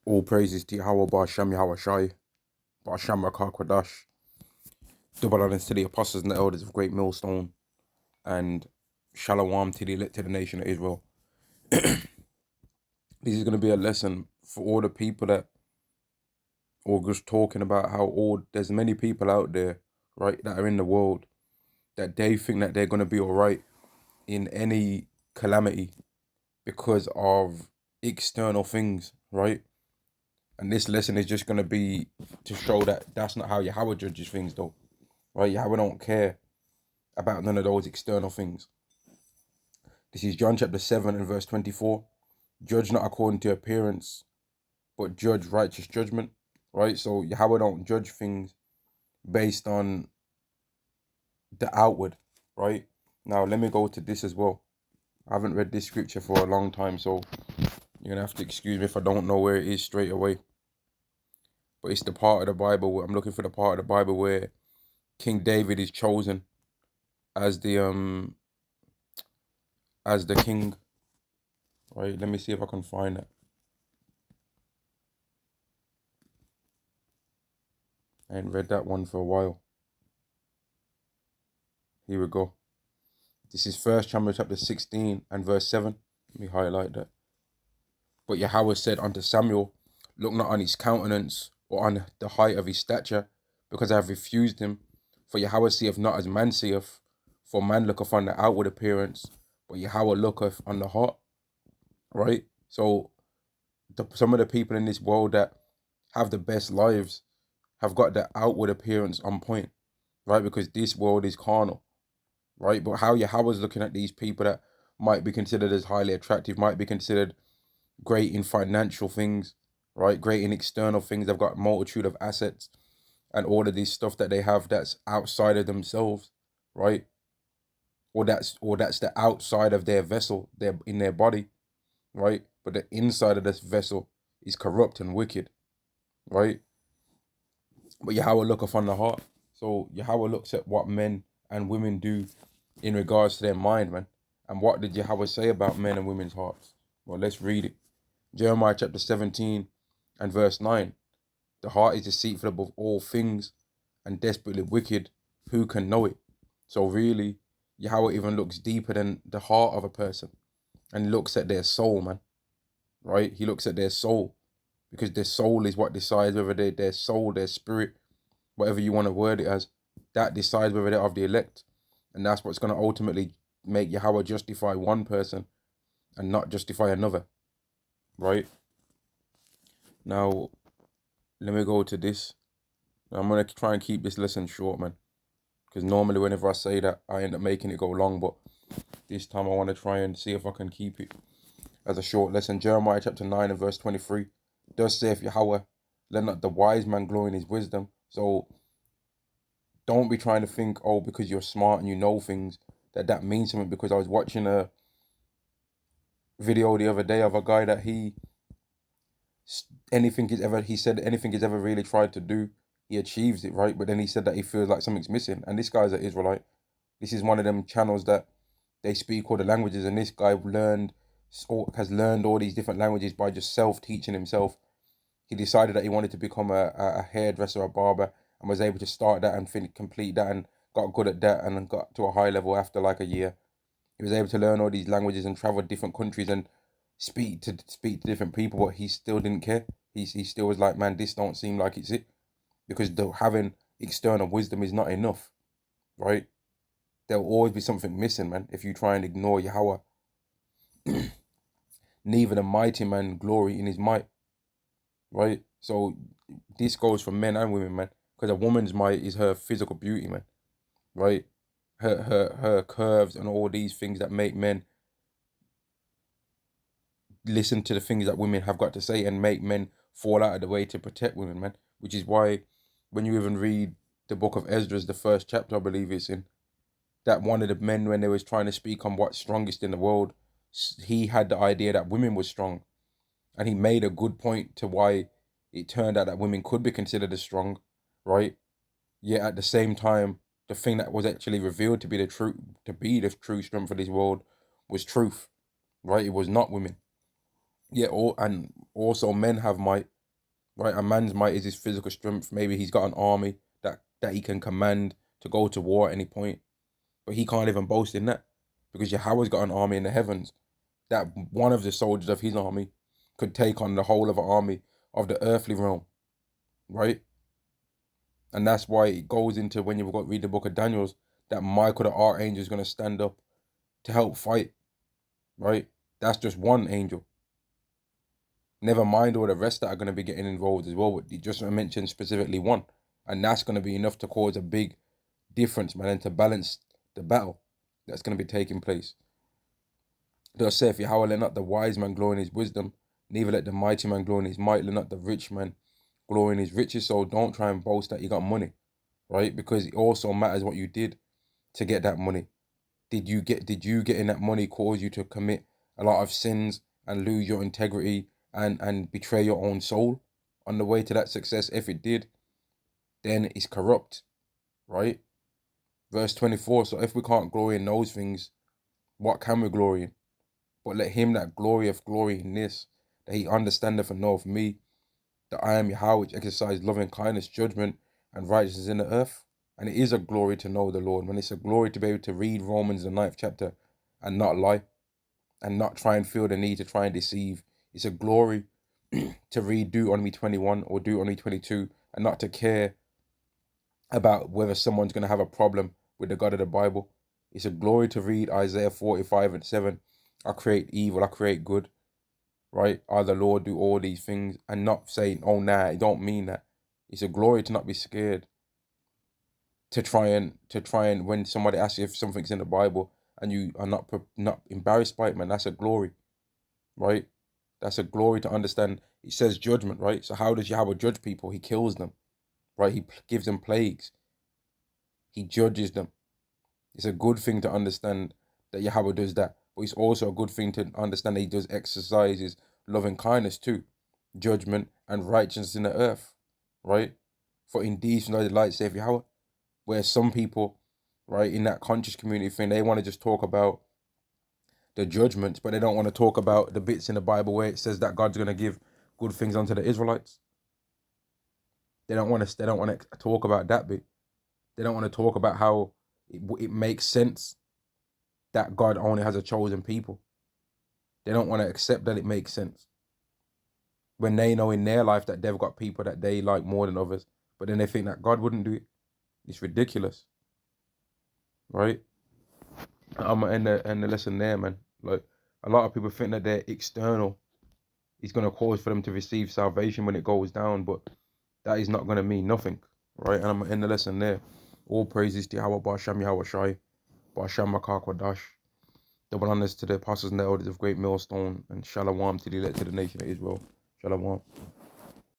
All praises to Yahweh Ba'Shem Yahweh Shai, Ba'Shem Rakah Kwadash. Double honors to the apostles and the elders of Great Millstone, and Shalom to the elected nation of Israel. This is going to be a lesson for all the people that are just talking about how there's many people out there, right, that are in the world that they think that they're going to be all right in any calamity because of external things, right? And this lesson is just going to be to show that that's not how Yahweh judges things, though, right? Yahweh don't care about none of those external things. This is John chapter 7 and verse 24. Judge not according to appearance, but judge righteous judgment, right? So Yahweh don't judge things based on the outward, right? Now, let me go to this as well. I haven't read this scripture for a long time, so you're going to have to excuse me if I don't know where it is straight away. But it's the part of the Bible, I'm looking for the part of the Bible where King David is chosen as the king, right? Let me see if I can find it. I ain't read that one for a while. Here we go. This is 1 Samuel chapter 16 and verse 7. Let me highlight that. But Yahweh said unto Samuel, look not on his countenance or on the height of his stature, because I have refused him. For Yahweh seeth not as man seeth, for man looketh on the outward appearance, but Yahweh looketh on the heart. Right? So some of the people in this world that have the best lives have got the outward appearance on point, right? Because this world is carnal, right? But how Yahweh's looking at these people that might be considered as highly attractive, might be considered great in financial things, right? Great in external things. They've got a multitude of assets and all of this stuff that they have that's outside of themselves, right? Or that's the outside of their vessel, in their body, right? But the inside of this vessel is corrupt and wicked, right? But Yahweh looketh on the heart. So Yahweh looks at what men and women do in regards to their mind, man. And what did Yahweh say about men and women's hearts? Well, let's read it. Jeremiah chapter 17 and verse 9. The heart is deceitful above all things and desperately wicked. Who can know it? So really, Yahweh even looks deeper than the heart of a person and looks at their soul, man. Right? He looks at their soul, because their soul is what decides whether their soul, their spirit, whatever you want to word it as, that decides whether they're of the elect. And that's what's going to ultimately make Yahweh justify one person and not justify another. Right? Now, let me go to this. I'm going to try and keep this lesson short, man. Because normally whenever I say that, I end up making it go long. But this time I want to try and see if I can keep it as a short lesson. Jeremiah chapter 9 and verse 23. Thus saith Yahweh, let not the wise man glory in his wisdom. So don't be trying to think, oh, because you're smart and you know things, that means something. Because I was watching a video the other day of a guy that he said anything he's ever really tried to do, he achieves it, right? But then he said that he feels like something's missing. And this guy's an Israelite. This is one of them channels that they speak all the languages, and this guy has learned all these different languages by just self-teaching himself. He decided that he wanted to become a hairdresser, a barber, and was able to start that and complete that, and got good at that, and got to a high level after like a year. He was able to learn all these languages and travel different countries and speak to different people, but he still didn't care. He still was like, man, this don't seem like it's it, because having external wisdom is not enough, right? There'll always be something missing, man, if you try and ignore Yahweh. Neither the mighty man glory in his might, right? So this goes for men and women, man, because a woman's might is her physical beauty, man, right? Her curves and all these things that make men listen to the things that women have got to say and make men fall out of the way to protect women, man. Which is why when you even read the book of Ezra, the first chapter, I believe it's in, that one of the men, when they was trying to speak on what's strongest in the world, he had the idea that women were strong. And he made a good point to why it turned out that women could be considered as strong, right? Yet at the same time, the thing that was actually revealed to be the true strength of this world was truth, right? It was not women. Yeah, and also men have might, right? A man's might is his physical strength. Maybe he's got an army that he can command to go to war at any point. But he can't even boast in that because Yahweh's got an army in the heavens that one of the soldiers of his army could take on the whole of an army of the earthly realm, right? And that's why it goes into, when you've got read the book of Daniel's, that Michael the archangel is going to stand up to help fight, right? That's just one angel. Never mind all the rest that are going to be getting involved as well. But he just mentioned specifically one. And that's going to be enough to cause a big difference, man, and to balance the battle that's going to be taking place. Thus saith Yahweh, let not the wise man glory in his wisdom, neither let the mighty man glory in his might, let not the rich man glory in his riches. So don't try and boast that you got money, right? Because it also matters what you did to get that money. Did you getting that money cause you to commit a lot of sins and lose your integrity and betray your own soul on the way to that success? If it did, then it's corrupt, right? Verse 24, so if we can't glory in those things, what can we glory in? But let him that glorieth glory in this, that he understandeth and knoweth me, that I am Yahweh, which exercise loving kindness, judgment, and righteousness in the earth. And it is a glory to know the Lord, man. It's a glory to be able to read Romans, the 9th chapter, and not lie, and not try and feel the need to try and deceive. It's a glory to read Deuteronomy 21 or Deuteronomy 22, and not to care about whether someone's going to have a problem with the God of the Bible. It's a glory to read Isaiah 45:7. I create evil, I create good, right? I, the Lord, do all these things, and not saying, oh, nah, I don't mean that. It's a glory to not be scared. To try and when somebody asks you if something's in the Bible and you are not embarrassed by it, man, that's a glory, right? That's a glory to understand. It says judgment, right? So how does Yahweh judge people? He kills them, right? He gives them plagues. He judges them. It's a good thing to understand that Yahweh does that. But it's also a good thing to understand that he does exercises loving kindness too, judgment and righteousness in the earth, right? For indeed, the light, saith Yahweh. Where some people, right, in that conscious community thing, they want to just talk about the judgments, but they don't want to talk about the bits in the Bible where it says that God's going to give good things unto the Israelites. They don't want to talk about that bit. They don't want to talk about how it makes sense that God only has a chosen people. They don't want to accept that it makes sense when they know in their life that they've got people that they like more than others, but then they think that God wouldn't do it. It's ridiculous, right? I'm gonna end the lesson there, man. Like, a lot of people think that their external is gonna cause for them to receive salvation when it goes down, but that is not gonna mean nothing, right? And I'm gonna end the lesson there. All praises to Yahweh Ba'Shem Yahweh Shai, Ba'Shem Makar Kwadash. Double honors to the apostles and the elders of Great Millstone, and Shalom to the elect to the nation of Israel. Shalom.